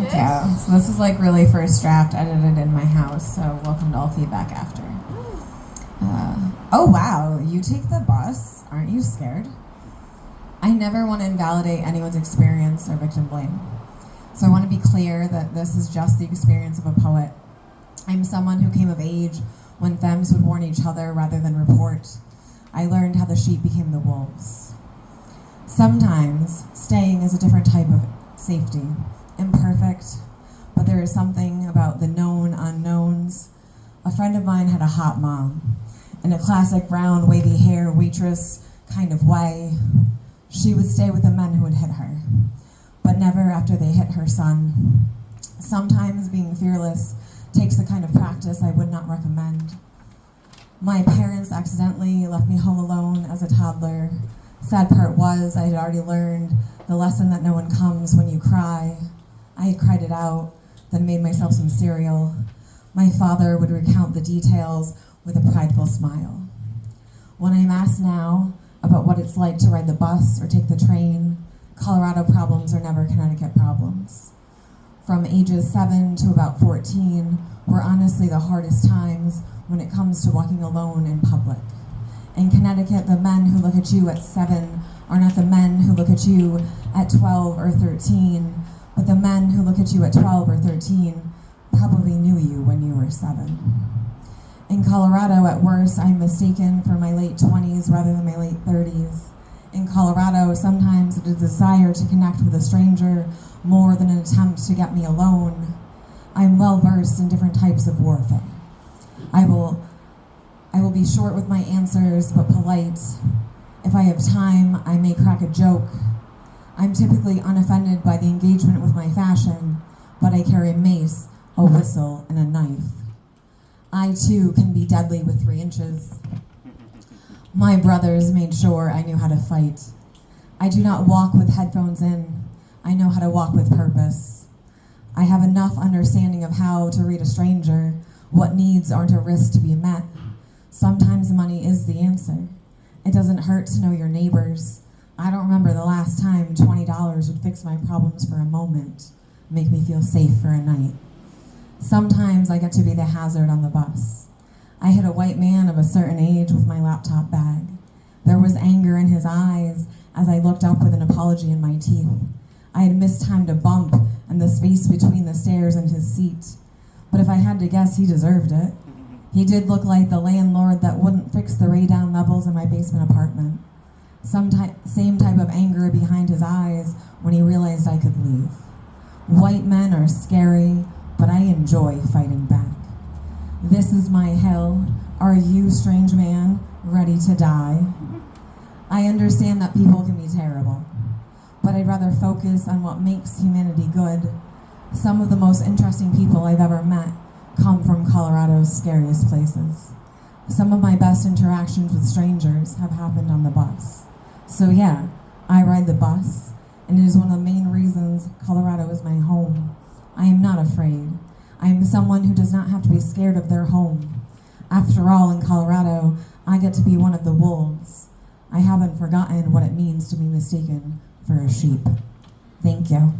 Thank you. So this is like really first draft edited in my house, so welcome to all feedback after. Oh wow, you take the bus? Aren't you scared? I never want to invalidate anyone's experience or victim blame. So I want to be clear that this is just the experience of a poet. I'm someone who came of age when femmes would warn each other rather than report. I learned how the sheep became the wolves. Sometimes staying is a different type of safety, imperfect, but there is something about the known unknowns. A friend of mine had a hot mom, in a classic brown wavy hair waitress kind of way. She would stay with the men who would hit her, but never after they hit her son. Sometimes being fearless takes the kind of practice I would not recommend. My parents accidentally left me home alone as a toddler. Sad part was I had already learned the lesson that no one comes when you cry. I had cried it out, then made myself some cereal. My father would recount the details with a prideful smile. When I'm asked now about what it's like to ride the bus or take the train, Colorado problems are never Connecticut problems. From ages 7 to about 14 were honestly the hardest times when it comes to walking alone in public. In Connecticut, the men who look at you at 7 are not the men who look at you at 12 or 13, but the men who look at you at 12 or 13 probably knew you when you were 7. In Colorado, at worst, I'm mistaken for my late 20s rather than my late 30s. In Colorado, sometimes it's a desire to connect with a stranger more than an attempt to get me alone. I'm well versed in different types of warfare. I will be short with my answers, but polite. If I have time, I may crack a joke. I'm typically unoffended by the engagement with my fashion, but I carry a mace, a whistle, and a knife. I, too, can be deadly with 3 inches. My brothers made sure I knew how to fight. I do not walk with headphones in. I know how to walk with purpose. I have enough understanding of how to read a stranger, what needs aren't a risk to be met. Sometimes money is the answer. It doesn't hurt to know your neighbors. I don't remember the last time $20 would fix my problems for a moment, make me feel safe for a night. Sometimes I get to be the hazard on the bus. I hit a white man of a certain age with my laptop bag. There was anger in his eyes as I looked up with an apology in my teeth. I had mistimed a bump and the space between the stairs and his seat. But if I had to guess, he deserved it. He did look like the landlord that wouldn't fix the radon levels in my basement apartment. Same type of anger behind his eyes when he realized I could leave. White men are scary, but I enjoy fighting back. This is my hell. Are you, strange man, ready to die? I understand that people can be terrible, but I'd rather focus on what makes humanity good. Some of the most interesting people I've ever met come from Colorado's scariest places. Some of my best interactions with strangers have happened on the bus. So yeah, I ride the bus, and it is one of the main reasons Colorado is my home. I am not afraid. I am someone who does not have to be scared of their home. After all, in Colorado, I get to be one of the wolves. I haven't forgotten what it means to be mistaken for a sheep. Thank you.